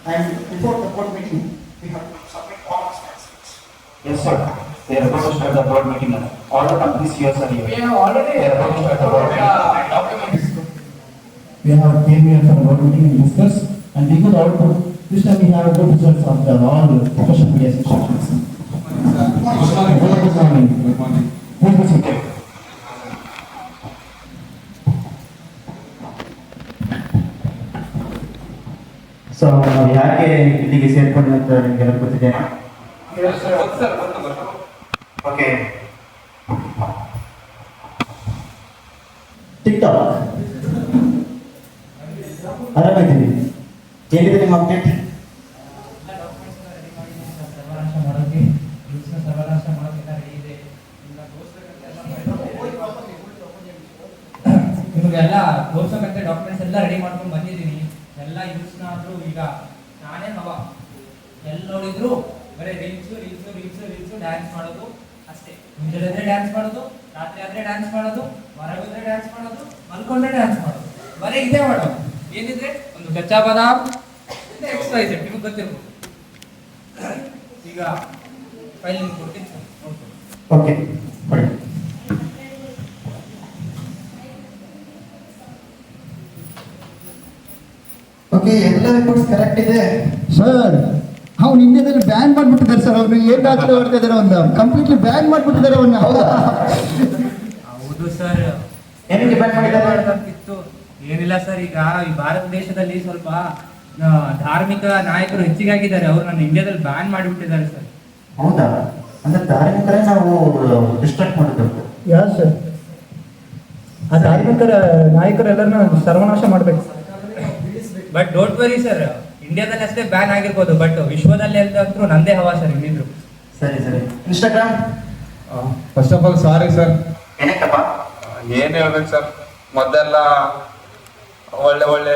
And before the board meeting, we have to submit all the statements. Yes, sir. They are about to start the board meeting now. All the companies here are here. We have already They are about to start the board meeting. documents. We have came here for a board meeting and discuss and we could output. This time we have good results of the all social media instructions. Good morning. Good morning. Good morning. Please be seated. So ನಾವು ಯಾಕೆ ಇಲ್ಲಿಗೆ ಸೇರ್ಕೊಂಡು ಅಂತ ನಿಮಗೆ ಗೊತ್ತಿದ್ದೇನೆ. Okay, TikTok ಆರಾಮಿದ್ದೀವಿ. ಏನಿದೆ ನಿಮ್ಮ update? ನಿಮಗೆಲ್ಲ ತೋರ್ಸೋಕಂತ ಡಾಕ್ಯುಮೆಂಟ್ಸ್ ಎಲ್ಲ ರೆಡಿ ಮಾಡ್ಕೊಂಡು ಬಂದಿದ್ದೀನಿ. ಎಲ್ಲ ಯೂಸ್ನಾದ್ರು ಈಗ ನಾನೇ ಹವ. ಎಲ್ಲಿ ನೋಡಿದ್ರು ಬರೀ ರೀಲ್ಸು ಡ್ಯಾನ್ಸ್ ಮಾಡೋದು ಅಷ್ಟೇ. ಮುಂಜಾನೆ ಡ್ಯಾನ್ಸ್ ಮಾಡೋದು, ರಾತ್ರಿ ಆದ್ರೆ ಡ್ಯಾನ್ಸ್ ಮಾಡೋದು, ಹೊರಗೋದ್ರೆ ಡ್ಯಾನ್ಸ್ ಮಾಡೋದು, ಮಲ್ಕೊಂಡ್ರೆ ಡ್ಯಾನ್ಸ್ ಮಾಡೋದು, ಬರೀ ಇದೇ ಮಾಡೋದು. ಏನಿದ್ರೆ ಒಂದು ಕಚ್ಚಾ ಬಾದಾಮ್ ಎಕ್ಸರ್ಸೈಸ್ ನಿಮ್ಗೆ ಗೊತ್ತಿರ್ಬೋದು. ಈಗ ಫೈಲ್ ನಿಮ್ಗೆ ಕೊಡ್ತೀನಿ ಸರ್, ನೋಡ್ತೀನಿ. ಓಕೆ, ಬನ್ನಿ. ಓಕೆ, ಎಲ್ಲ ರಿಪೋರ್ಟ್ಸ್ ಕರೆಕ್ಟ್ ಇದೆ. ಸರ್ ಅವ್ನು ಇಂಡಿಯಾದಲ್ಲಿ ಬ್ಯಾನ್ ಮಾಡ್ಬಿಟ್ಟಿದ್ದಾರೆ ಸರ್. ಅವ್ರು ಏನ್ ರಾತ್ರಿ ಹೊಡ್ತಾ ಇದಾರೆ, ಒಂದು ಕಂಪ್ಲೀಟ್ಲಿ ಬ್ಯಾನ್ ಮಾಡ್ಬಿಟ್ಟಿದ್ದಾರೆ ಅವನ್ನ. ಹೌದಾ? ಹೌದು ಸರ್. ಏನಕ್ಕೆ ಬ್ಯಾನ್ ಮಾಡಿದ್ದಾರೆ? ಇತ್ತು ಏನಿಲ್ಲ ಸರ್, ಈಗ ಈ ಭಾರತ ದೇಶದಲ್ಲಿ ಸ್ವಲ್ಪ ಧಾರ್ಮಿಕ ನಾಯಕರು ಹೆಚ್ಚಿಗಾಗಿದ್ದಾರೆ. ಅವ್ರು ನನ್ನ ಇಂಡಿಯಾದಲ್ಲಿ ಬ್ಯಾನ್ ಮಾಡಿಬಿಟ್ಟಿದ್ದಾರೆ ಸರ್. ಹೌದಾ? ಅಂದ್ರೆ ಧಾರ್ಮಿಕರೇ ನಾವು ಡಿಸ್ಟ್ರಾಕ್ಟ್ ಮಾಡಬೇಕು. ಯಾರು ಸರ್? ಆ ಧಾರ್ಮಿಕರ ನಾಯಕರೆಲ್ಲರನ್ನ ಸರ್ವನಾಶ ಮಾಡ್ಬೇಕು. ಬಟ್ ಡೋಂಟ್ ವರಿ ಸರ್, ಇಂಡಿಯಾದಲ್ಲಿ ಅಷ್ಟೇ ಬ್ಯಾನ್ ಆಗಿರ್ಬೋದು, ಬಟ್ ವಿಶ್ವದಲ್ಲಿ ಅಂತೂ ನಂದೇ ಹವಾ ಸರ್ ಇನ್ನಿದ್ರು. ಸರಿ ಸರಿ. Instagram first of all sorry sir. ಏನಕ್ಕಪ್ಪ? ಏನ್ ಹೇಳ್ಬೇಕು ಸರ್, ಮೊದಲೆಲ್ಲ ಒಳ್ಳೆ ಒಳ್ಳೆ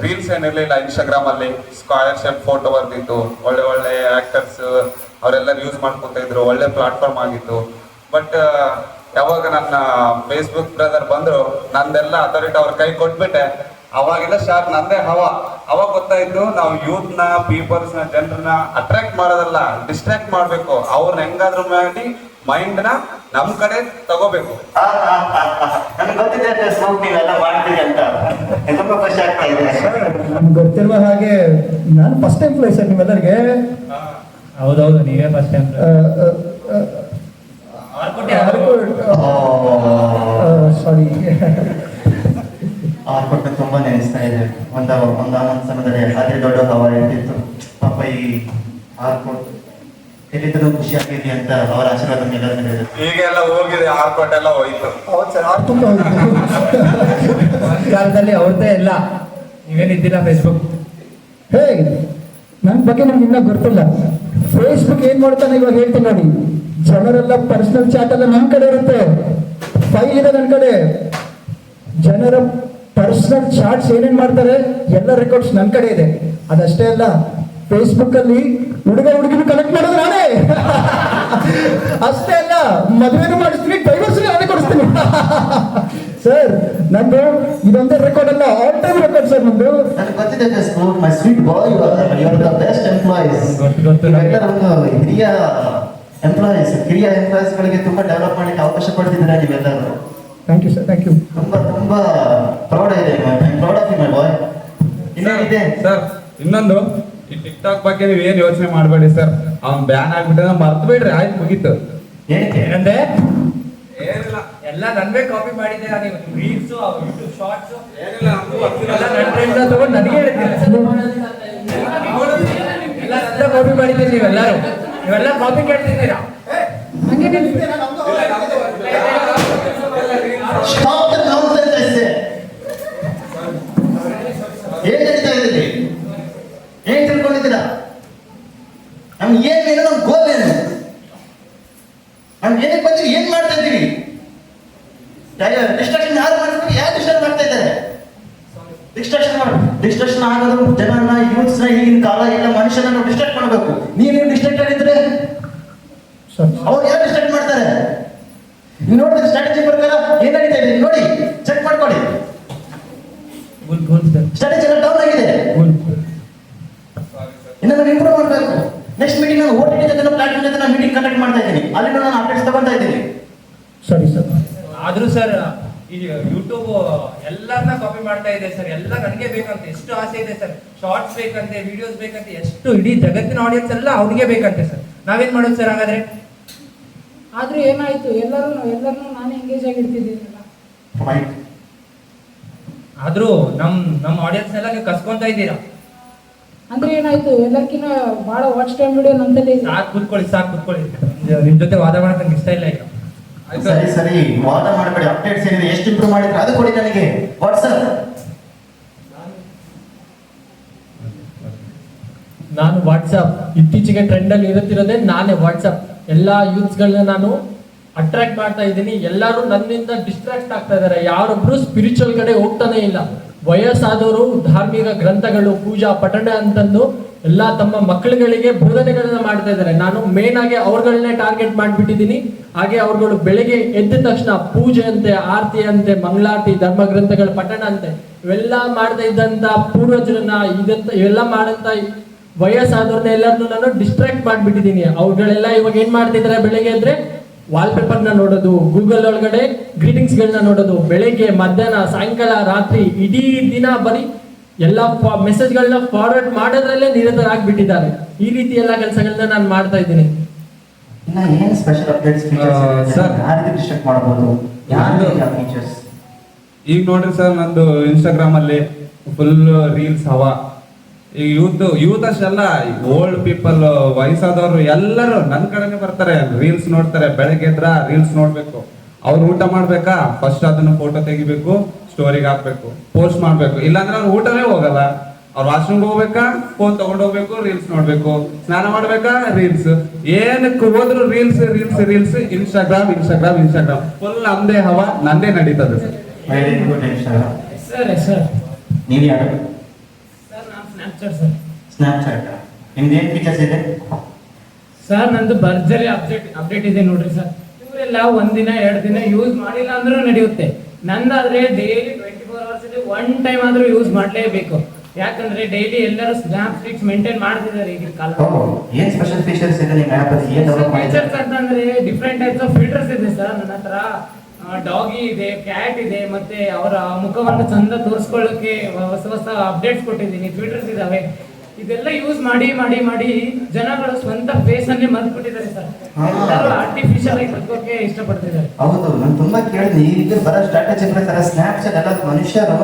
ರೀಲ್ಸ್ ಏನಿರ್ಲಿಲ್ಲ ಇನ್ಸ್ಟಾಗ್ರಾಮ್ ಅಲ್ಲಿ. ಸ್ಕ್ವಯರ್ ಶೇಪ್ ಫೋಟೋ ಬರ್ತಿತ್ತು, ಒಳ್ಳೆ ಒಳ್ಳೆ ಆಕ್ಟರ್ಸ್ ಅವರೆಲ್ಲರೂ ಯೂಸ್ ಮಾಡ್ಕೊತಾ ಇದ್ರು, ಒಳ್ಳೆ ಪ್ಲಾಟ್ಫಾರ್ಮ್ ಆಗಿತ್ತು. ಬಟ್ ಯಾವಾಗ ನನ್ನ ಫೇಸ್ಬುಕ್ ಬ್ರದರ್ ಬಂದ್ರು, ನಂದೆಲ್ಲ ಅಥಾರಿಟಿ ಅವ್ರ ಕೈ ಕೊಟ್ಬಿಟ್ಟೆ. ಅವಾಗೆಲ್ಲ ಶಾರ್ಪ್ ನಂದೇ ಹವಾ. ಅವಾಗ ಗೊತ್ತಾಯ್ತು, ನಾವು ಯೂತ್ನ, ಪೀಪಲ್ಸ್ನ, ಜನರನ್ನ ಅಟ್ರಾಕ್ಟ್ ಮಾಡೋದಲ್ಲ, ಡಿಸ್ಟ್ರಾಕ್ಟ್ ಮಾಡ್ಬೇಕು. ಅವ್ರನ್ನ ಹೆಂಗಾದ್ರೂ ಮಾಡಿ ಮೈಂಡ್ನ ನಮ್ ಕಡೆ ತಗೋಬೇಕು. ನನಗೆ ಗೊತ್ತಿದೆ ಫೇಸ್ಬುಕ್ ನೀವೆಲ್ಲ ಮಾಡ್ತೀರಿ ಅಂತ. ತುಂಬಾ ಖುಷಿ ಆಗ್ತಾ ಇದೆ. ನಮ್ಗೆ ಗೊತ್ತಿರುವ ಹಾಗೆ ನಾನು ಫಸ್ಟ್ ಎಂಪ್ಲಾಯ್ ಸರ್ ನಿಮ್ಮೆಲ್ಲರಿಗೆ. ಹೌದೌದು, ನೀವೇ ಫಸ್ಟ್ ಟೈಮ್. ಸಾರಿ, ಆರ್ಕೊಟ್ಟು ತುಂಬಾ ನೆನೆಸ್ತಾ ಇದೆ. ಒಂದೊಂದು ಸಮಯದಲ್ಲಿ ಅದೇ ದೊಡ್ಡ ಹವಾ ಇರ್ತಿತ್ತು. ಪಾಪ ಈ ಆರ್ಕೊಟ್ಟು ಎಲ್ಲಿದ್ದರೂ ಖುಷಿ ಆಗಿರ್ಲಿ ಅಂತ ಅವರ ಆಶೀರ್ವಾದ ಎಲ್ಲರ ಮೇಲೆ ಇರುತ್ತೆ. ಈಗೆಲ್ಲ ಹೋಗಿದೆ, ಆರ್ಕೋಟ್ ಎಲ್ಲ ಹೋಯ್ತು. ಹೌದು ಸರ್, ಆಡ್ಕೊಂಡು ಕಾಲದಲ್ಲಿ ಅವ್ರದ್ದೇ ಎಲ್ಲ, ನೀವೇನಿದ್ದಿಲ್ಲ ಫೇಸ್ಬುಕ್. ಹೇ, ನನ್ನ ಬಗ್ಗೆ ನಮ್ಗೆ ಇನ್ನೂ ಗೊತ್ತಿಲ್ಲ. ಫೇಸ್ಬುಕ್ ಏನ್ ಮಾಡ್ತಾನೆ ಇವಾಗ ಹೇಳ್ತೀನಿ ನೋಡಿ. ಜನರೆಲ್ಲ ಪರ್ಸನಲ್ ಚಾಟ್ ಎಲ್ಲ ನನ್ನ ಕಡೆ ಇರುತ್ತೆ, ಫೈಲ್ ಇದೆ ನನ್ನ ಕಡೆ. ಜನರ ಪರ್ಸನಲ್ ಚಾಟ್ಸ್ ಏನೇನ್ ಮಾಡ್ತಾರೆ ಎಲ್ಲ ರೆಕಾರ್ಡ್ಸ್ ನನ್ನ ಕಡೆ ಇದೆ. ಅದಷ್ಟೇ ಅಲ್ಲ, ಫೇಸ್ಬುಕ್ ಅಲ್ಲಿ ಹುಡುಗಿನ ಕಲೆಕ್ಟ್ ಮಾಡೋದು ನಾನೇ. ಅಷ್ಟೇ ಅಲ್ಲ, ಮದುವೆನೂ ಮಾಡಿಸ್ತೀನಿ, ಡೈವರ್ಸ್ ನಾನೇ ಕೊಡಿಸ್ತೀನಿ. ಸರ್ ನಂದು ಇದೊಂದೇ ರೆಕಾರ್ಡ್ ಅಲ್ಲ, ಆಲ್ ಟೈಮ್ ರೆಕಾರ್ಡ್ ಸರ್ ನಂದು. ನನಗೆ ಗೊತ್ತಿದೆ Facebook, my sweet boy, you are the best employees. ಒಂದು ಹಿರಿಯ ಎಂಪ್ಲಾಯೀಸ್ಗಳಿಗೆ ತುಂಬಾ ಡೆವಲಪ್ ಮಾಡಲಿಕ್ಕೆ ಅವಕಾಶ ಪಡ್ತಿದ್ದೀರಾ ನೀವೆಲ್ಲರೂ. Thank you sir, thank you. ತುಂಬಾ ಪ್ರೌಡ್ ಇದೆ. Proud of you my boy. ಇನ್ನೇನಿದೆ ಸರ್, ಇನ್ನೊಂದು ಈ ಟಿಕ್ಟಾಕ್ ಬಗ್ಗೆ ನೀವು ಏನ್ ಯೋಚನೆ ಮಾಡಬೇಡಿ ಸರ್. ಅವ್ನ್ ಬ್ಯಾನ್ ಆಗ್ಬಿಟ್ರೆ ಮರ್ತು ಬಿಡ್ರಿ, ಆಯ್ತು ಮುಗೀತು. ಏನಕ್ಕೆ? ಏನಂದ್ರೆ ಏನಿಲ್ಲ, ಎಲ್ಲ ನನ್ವೇ ಕಾಪಿ ಮಾಡಿದ್ದೀರಾ ನೀವು. ರೀಲ್ಸ್, ಯೂಟ್ಯೂಬ್ ಶಾರ್ಟ್ಸ್ ಏನಿಲ್ಲ, ನಮ್ಗೂ ಗೊತ್ತಿಲ್ಲ. ಎಲ್ಲ ನನ್ನ ಫ್ರೆಂಡ್ ತಗೊಂಡು ನನಗೆ ಹೇಳ್ತೀರಾ. ಎಲ್ಲ ನನ್ನ ಕಾಪಿ ಮಾಡಿದ್ದೀರಿ ನೀವೆಲ್ಲರೂ. ನೀವೆಲ್ಲ copy ಕೇಳ್ತಿದ್ದೀರಾ. Stop the nonsense, I say. ಏನ್ ನಡೀತಾ ಇದೆ? ಏನ್ ತಿಳ್ಕೊಂಡಿದ್ದೀರಾ? ನಮ್ಗೆ ಏನೇನು, ನಮ್ ಗೋಲ್ ಏನು? ನಮ್ಗೆ ಏನಕ್ಕೆ ಬಂದಿರಿ, ಏನ್ ಮಾಡ್ತಾ ಇದ್ದೀವಿ? ಡಿಸ್ಟ್ರಾಕ್ಷನ್ ಯಾರು ಮಾಡ್ತಾರೆ? ಯಾರು ಡಿಸ್ಟ್ರಾಕ್ಟ್ ಮಾಡ್ತಾ ಇದ್ದಾರೆ? ಡಿಸ್ಟ್ರಾಕ್ಷನ್ ಆಗೋದು ಜನನ, ಯೂತ್ಸ್ನ, ಈಗಿನ ಕಾಲ ಎಲ್ಲ ಮನುಷ್ಯನನ್ನು ಡಿಸ್ಟ್ರಾಕ್ಟ್ ಮಾಡಬೇಕು. ನೀವೇನು ಡಿಸ್ಟ್ರಾಕ್ಟ್ ಆಗಿದ್ರೆ ಅವ್ರು ಯಾರು ಡಿಸ್ಟ್ರಾಕ್ಟ್ ಮಾಡ್ತಾರೆ? ನೀವು ನೋಡಿದ್ರೆ ಸ್ಟ್ರಾಟಜಿ ಪ್ರಕಾರ ಏನ್ ನಡೀತಾ ಇದೆ ನೋಡಿ, ಚೆಕ್ ಮಾಡ್ಕೊಳ್ಳಿ. ಸ್ಟ್ರಾಟಜಿ ಎಲ್ಲ ಡೌನ್ ಆಗಿದೆ. ಇನ್ನು ನಾನು ಇಂಪ್ರೂವ್ ಮಾಡಬೇಕು. ನೆಕ್ಸ್ಟ್ ಮೀಟಿಂಗ್ ನಾನು OTT ಜೊತೆ ಪ್ಲಾಟ್ಫಾರ್ಮ್ ಜೊತೆ ನಾನು ಮೀಟಿಂಗ್ ಕಂಡಕ್ಟ್ ಮಾಡ್ತಾ ಇದ್ದೀನಿ, ಅಲ್ಲಿ ನಾನು ಅಪ್ಡೇಟ್ಸ್ ತಗೊಳ್ತಾ ಇದ್ದೀನಿ. ಸರಿ ಸರ್. ಆದ್ರೂ ಸರ್ ಈ ಯೂಟ್ಯೂಬ್ ಎಲ್ಲರನ್ನ ಕಾಪಿ ಮಾಡ್ತಾ ಇದೆ ಸರ್. ಎಲ್ಲ ನನಗೆ ಬೇಕಂತೆ, ಎಷ್ಟು ಆಸೆ ಇದೆ ಸರ್. ಶಾರ್ಟ್ಸ್ ಬೇಕಂತೆ, ವಿಡಿಯೋಸ್ ಬೇಕಂತೆ, ಎಷ್ಟು ಇಡೀ ಜಗತ್ತಿನ ಆಡಿಯನ್ಸ್ ಎಲ್ಲ ಅವ್ನಿಗೆ ಬೇಕಂತೆ ಸರ್. ನಾವೇನ್ ಮಾಡೋದು ಸರ್ ಹಾಗಾದ್ರೆ? ಆದ್ರೂ ಏನಾಯ್ತು, ಎಲ್ಲರನ್ನೂ ನಾನು ಎಂಗೇಜ್ ಆಗಿರ್ತಿದ್ದೀನಲ್ಲ. ಆದ್ರೂ ನಮ್ಮ ಆಡಿಯನ್ಸ್ ಎಲ್ಲ ನೀವು ಕಸ್ಕೊಂತ ಇದ್ದೀರಾ. ಅಂದ್ರೆ ಏನಾಯ್ತು, ಎಲ್ಲರ್ಕಿನ್ನ ಬಹಳ ವಾಚ್ ಟೈಮ್ ವಿಡಿಯೋ ನಂತಲ್ಲಿ ಇದೆ. ಸಾಕು ಕೂತ್ಕೊಳ್ಳಿ. ನಿಮ್ ಜೊತೆ ವಾದ ಮಾಡಕ್ ನಂಗೆ ಇಷ್ಟ ಇಲ್ಲ ಈಗ. ಸರಿ ವಾದ ಮಾಡಬೇಡಿ. ಅಪ್ಡೇಟ್ಸ್ ಏನಿದೆ, ಎಷ್ಟು ಇಂಪ್ರೂವ್ ಮಾಡಿದ್ರೆ ಅದು ಕೊಡಿ ನನಗೆ ವಾಟ್ಸಪ್. ನಾನು ವಾಟ್ಸಪ್ ಇತ್ತೀಚೆಗೆ ಟ್ರೆಂಡ್ ಅಲ್ಲಿ ಇರುತ್ತಿರೋದೇ ನಾನೇ ವಾಟ್ಸಪ್. ಎಲ್ಲಾ ಯೂತ್ಸ್ಗಳನ್ನ ನಾನು ಅಟ್ರಾಕ್ಟ್ ಮಾಡ್ತಾ ಇದ್ದೀನಿ. ಎಲ್ಲರೂ ನನ್ನಿಂದ ಡಿಸ್ಟ್ರಾಕ್ಟ್ ಆಗ್ತಾ ಇದ್ದಾರೆ. ಯಾರೊಬ್ರು ಸ್ಪಿರಿಚುವಲ್ ಕಡೆ ಹೋಗ್ತಾನೆ ಇಲ್ಲ. ವಯಸ್ಸಾದವರು ಧಾರ್ಮಿಕ ಗ್ರಂಥಗಳು, ಪೂಜಾ ಪಠಣ ಅಂತಂದು ಎಲ್ಲ ತಮ್ಮ ಮಕ್ಕಳುಗಳಿಗೆ ಬೋಧನೆಗಳನ್ನ ಮಾಡ್ತಾ ಇದ್ದಾರೆ. ನಾನು ಮೇನ್ ಆಗಿ ಅವ್ರಗಳನ್ನೇ ಟಾರ್ಗೆಟ್ ಮಾಡಿಬಿಟ್ಟಿದ್ದೀನಿ. ಹಾಗೆ ಅವ್ರುಗಳು ಬೆಳಗ್ಗೆ ಎದ್ದ ತಕ್ಷಣ ಪೂಜೆ ಅಂತೆ, ಆರತಿ ಅಂತೆ, ಮಂಗಳಾರತಿ, ಧರ್ಮ ಗ್ರಂಥಗಳ ಪಠಣ ಅಂತೆ ಇವೆಲ್ಲ ಮಾಡ್ತಾ ಇದ್ದಂತ ಪೂರ್ವಜರನ್ನ ಇವೆಲ್ಲ ಮಾಡಂತ ವಯಸ್ಸಾದವ್ರನ್ನ ಎಲ್ಲರನ್ನು ನಾನು ಡಿಸ್ಟ್ರಾಕ್ಟ್ ಮಾಡಿಬಿಟ್ಟಿದ್ದೀನಿ. ಅವ್ರುಗಳೆಲ್ಲ ಇವಾಗ ಏನ್ ಮಾಡ್ತಿದ್ದಾರೆ, ಬೆಳಗ್ಗೆ ಎದ್ರೆ ವಾಲ್ ಪೇಪರ್ನ ನೋಡೋದು, ಗೂಗಲ್ ಒಳಗಡೆ ಗ್ರೀಟಿಂಗ್ಸ್ ಗಳನ್ನ ನೋಡೋದು, ಬೆಳಗ್ಗೆ ಮಧ್ಯಾಹ್ನ ಸಾಯಂಕಾಲ ರಾತ್ರಿ ಇಡೀ ದಿನ ಬರೀ ಎಲ್ಲ ಮೆಸೇಜ್ಗಳನ್ನ ಫಾರ್ವರ್ಡ್ ಮಾಡೋದ್ರಲ್ಲೇ ನಿರತರಾಗ್ಬಿಟ್ಟಿದ್ದಾರೆ. ಈ ರೀತಿ ಎಲ್ಲ ಕೆಲಸಗಳನ್ನ ನಾನು ಮಾಡ್ತಾ ಇದ್ದೀನಿ. ಇನ್ನ ಏನ್ ಸ್ಪೆಷಲ್ ಅಪ್ಡೇಟ್ಸ್ ಸರ್ ಯಾರಿಗೆ ಡಿಸ್ಟ್ರಾಕ್ಟ್ ಮಾಡಬಹುದು, ಯಾರಿಗೆ ಫೀಚರ್ಸ್? ಈಗ ನೋಡ್ರಿ ಸರ್, ನಂದು ಇನ್ಸ್ಟಾಗ್ರಾಮ್ ಅಲ್ಲಿ ಫುಲ್ ರೀಲ್ಸ್ ಹವಾ. ಈಗ ಯೂತ್ ಅಷ್ಟೆಲ್ಲ ಓಲ್ಡ್ ಪೀಪಲ್, ವಯಸ್ಸಾದವರು ಎಲ್ಲರೂ ನನ್ನ ಕಡೆನೆ ಬರ್ತಾರೆ, ರೀಲ್ಸ್ ನೋಡ್ತಾರೆ. ಬೆಳಗ್ಗೆ ಎದ್ರ ರೀಲ್ಸ್ ನೋಡ್ಬೇಕು. ಅವ್ರು ಊಟ ಮಾಡ್ಬೇಕಾ, ಫಸ್ಟ್ ಅದನ್ನ ಫೋಟೋ ತೆಗಿಬೇಕು, ಸ್ಟೋರಿಗೆ ಹಾಕ್ಬೇಕು, ಪೋಸ್ಟ್ ಮಾಡ್ಬೇಕು. ಇಲ್ಲಾಂದ್ರೆ ಅವ್ರು ಊಟನೇ ಹೋಗಲ್ಲ. ಅವ್ರು ವಾಶ್ರೂಮ್ಗೆ ಹೋಗ್ಬೇಕಾ, ಫೋನ್ ತಗೊಂಡು ಹೋಗ್ಬೇಕು, ರೀಲ್ಸ್ ನೋಡ್ಬೇಕು. ಸ್ನಾನ ಮಾಡ್ಬೇಕಾ, ರೀಲ್ಸ್. ಏನಕ್ಕೆ ಹೋದ್ರು ರೀಲ್ಸ್. ಇನ್ಸ್ಟಾಗ್ರಾಮ್ ಫುಲ್ ನಮ್ದೇ ಹವಾ, ನಂದೇ ನಡೀತದೆ sir. Very good. Instagram sir ನೀವು ಯಾರು? ಸರ್ ನಾನು ಸ್ನ್ಯಾಪ್ಚಾಟ್ ಸರ್. ಸ್ನ್ಯಾಪ್ಚಾಟ್ ನಿಮ್ದು ಏನ್ ಫೀಚರ್ಸ್ ಇದೆ? ಸರ್ ನಂದು ಭರ್ಜರಿ ಅಪ್ಡೇಟ್ ಇದೆ ನೋಡ್ರಿ ಸರ್. ಇವರೆಲ್ಲ ಒಂದಿನ 2 ದಿನ ಯೂಸ್ ಮಾಡಿಲ್ಲ ಅಂದ್ರೂ ನಡೆಯುತ್ತೆ. ನಂದಾದ್ರೆ ಡೈಲಿ 24 ಅವರ್ಸ್ ಇದೆ, 1 ಟೈಮ್ ಆದ್ರೂ ಯೂಸ್ ಮಾಡಲೇಬೇಕು. ಯಾಕಂದ್ರೆ ಡೈಲಿ ಎಲ್ಲರೂ ಸ್ನ್ಯಾಪ್ ಸ್ಟಿಕ್ಸ್ ಮೇಂಟೈನ್ ಮಾಡ್ತಿದ್ದಾರೆ ಈಗಿನ ಕಾಲ. ಏನ್ ಸ್ಪೆಷಲ್ ಫೀಚರ್ಸ್ ಇದೆ ನಿಮ್ಮ ಆಪ್ ಅಲ್ಲಿ? ಏನ್ ಡೆವಲಪ್ ಮಾಡಿದ್ದೀರಾ? ಫೀಚರ್ಸ್ ಅಂತಂದ್ರೆ ಡಿಫ್ರೆಂಟ್ ಟೈಪ್ಸ್ ಆಫ್ ಫಿಲ್ಟರ್ಸ್ ಇದೆ ಸರ್. ನನ್ನ ಹತ್ರ ಡಾಗಿ ಇದೆ, ಕ್ಯಾಟ್ ಇದೆ, ಮತ್ತೆ ಅವರ ಮುಖವನ್ನು ಚಂದ ತೋರಿಸ್ಕೊಳ್ಳೋಕೆ ಹೊಸ ಅಪ್ಡೇಟ್ಸ್ ಕೊಟ್ಟಿದ್ದೀನಿ, ಫಿಲ್ಟರ್ಸ್ ಇದಾವೆ. ಇದೆಲ್ಲ ಯೂಸ್ ಮಾಡಿ ಜನಗಳು ಸ್ವಂತ ಫೇಸ್ ಅನ್ನೇ ಮರ್ತ್ಬಿಟ್ಟಿದ್ದಾರೆ ಸರ್. ಎಲ್ಲರೂ ಆರ್ಟಿಫಿಷಿಯಲ್ ಆಗಿ ಬದುಕೋಕೆ ಇಷ್ಟಪಡ್ತಿದ್ದಾರೆ. ಹೌದು, ನಾನು ತುಂಬಾ ಕೇಳಿದ್ನಿ. ಈಗ ಬರೋ ಸ್ಟ್ರಾಟಜಿ ಪ್ರಕಾರ ಸ್ನ್ಯಾಪ್ಚಾಟ್ ಎಲ್ಲ ಮನುಷ್ಯರು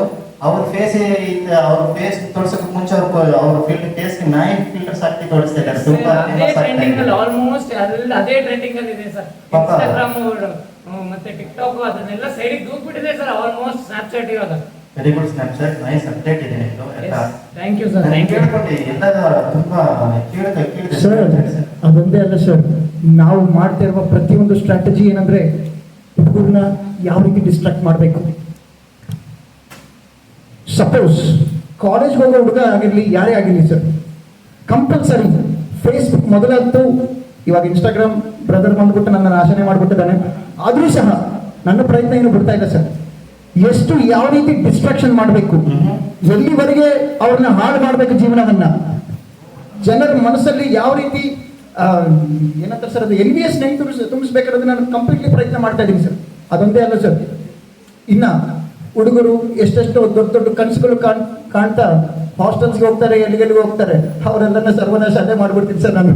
ಅವ್ರ ಫೇಸ್ ತೋರ್ಸಕ್ಕೆ ಮುಂಚೆ ಅವ್ರ ಫೇಸ್ ನಾಯಿ ಫಿಲ್ಟರ್ಸ್ ಹಾಕಿ ತೋರಿಸ್ತಾ ಇದ್ದಾರೆ. ತುಂಬಾ ಟ್ರೆಂಡಿಂಗ್ ಅಲ್ಲಿ ಆಲ್ಮೋಸ್ಟ್ ಅದೇ ಟ್ರೆಂಡಿಂಗ್ ಅಲ್ಲಿ ಇದೆ ಸರ್. ಇನ್ಸ್ಟಾಗ್ರಾಮ್ ಮತ್ತೆ ಟಿಕ್ಟಾಕ್ ಅದನ್ನೆಲ್ಲ ಸೈಡಿಗೆ ದೂಕ್ಬಿಟ್ಟಿದೆ ಸರ್ ಆಲ್ಮೋಸ್ಟ್ ಸ್ನ್ಯಾಪ್ಚಾಟ್ ಇವಾಗ. Very good. Snapchat nice update ಇದೆ ನಿಮ್ದು ಎಲ್ಲ. Thank you sir. Thank you. ಎಲ್ಲ ತುಂಬಾ ಕೇಳಿದೆ ಸರ್ ಅದೊಂದೇ ಅಲ್ಲ ಸರ್, ನಾವು ಮಾಡ್ತಾ ಇರುವ ಪ್ರತಿಯೊಂದು ಸ್ಟ್ರಾಟಜಿ ಏನಂದ್ರೆ ಹುಡುಗರನ್ನ ಯಾವ ರೀತಿ ಡಿಸ್ಟ್ರಾಕ್ಟ್ ಮಾಡಬೇಕು. ಸಪೋಸ್ ಕಾಲೇಜ್ ಹೋಗೋ ಹುಡುಗ ಆಗಿರ್ಲಿ, ಯಾರೇ ಆಗಿರ್ಲಿ ಸರ್, ಕಂಪಲ್ಸರಿ ಫೇಸ್ಬುಕ್ ಮೊದಲಂತೂ, ಇವಾಗ ಇನ್ಸ್ಟಾಗ್ರಾಮ್ ಬ್ರದರ್ ಬಂದ್ಬಿಟ್ಟು ನನ್ನ ನಾಶನೆ ಮಾಡ್ಬಿಟ್ಟಿದ್ದಾನೆ. ಆದ್ರೂ ಸಹ ನನ್ನ ಪ್ರಯತ್ನ ಏನು ಬಿಡ್ತಾ ಇಲ್ಲ ಸರ್. ಎಷ್ಟು ಯಾವ ರೀತಿ ಡಿಸ್ಟ್ರಾಕ್ಷನ್ ಮಾಡಬೇಕು, ಎಲ್ಲಿವರೆಗೆ ಅವ್ರನ್ನ ಹಾಳು ಮಾಡಬೇಕು, ಜೀವನವನ್ನ ಜನರ ಮನಸ್ಸಲ್ಲಿ ಯಾವ ರೀತಿ ಏನಂತಾರೆ ಸರ್, ಅದು ಎನ್ವಿಎಸ್ ಹೆಂಗ್ ತುಂಬಿಸ್ಬೇಕಾದ್ರೆ ನಾನು ಕಂಪ್ಲೀಟ್ಲಿ ಪ್ರಯತ್ನ ಮಾಡ್ತಾ ಇದ್ದೀನಿ ಸರ್. ಅದೊಂದೇ ಅಲ್ಲ ಸರ್, ಇನ್ನ ಹುಡುಗರು ಎಷ್ಟೆಷ್ಟು ದೊಡ್ಡ ಕನಸುಗಳು ಕಾಣ್ತಾ ಹಾಸ್ಟೆಲ್ಸ್ಗೆ ಹೋಗ್ತಾರೆ, ಎಲ್ಲಿಗೆಲ್ಲಿಗೆ ಹೋಗ್ತಾರೆ, ಅವರೆಲ್ಲ ಸರ್ವನಾಶ ಅದೇ ಮಾಡ್ಬಿಡ್ತೀನಿ ಸರ್ ನಾನು.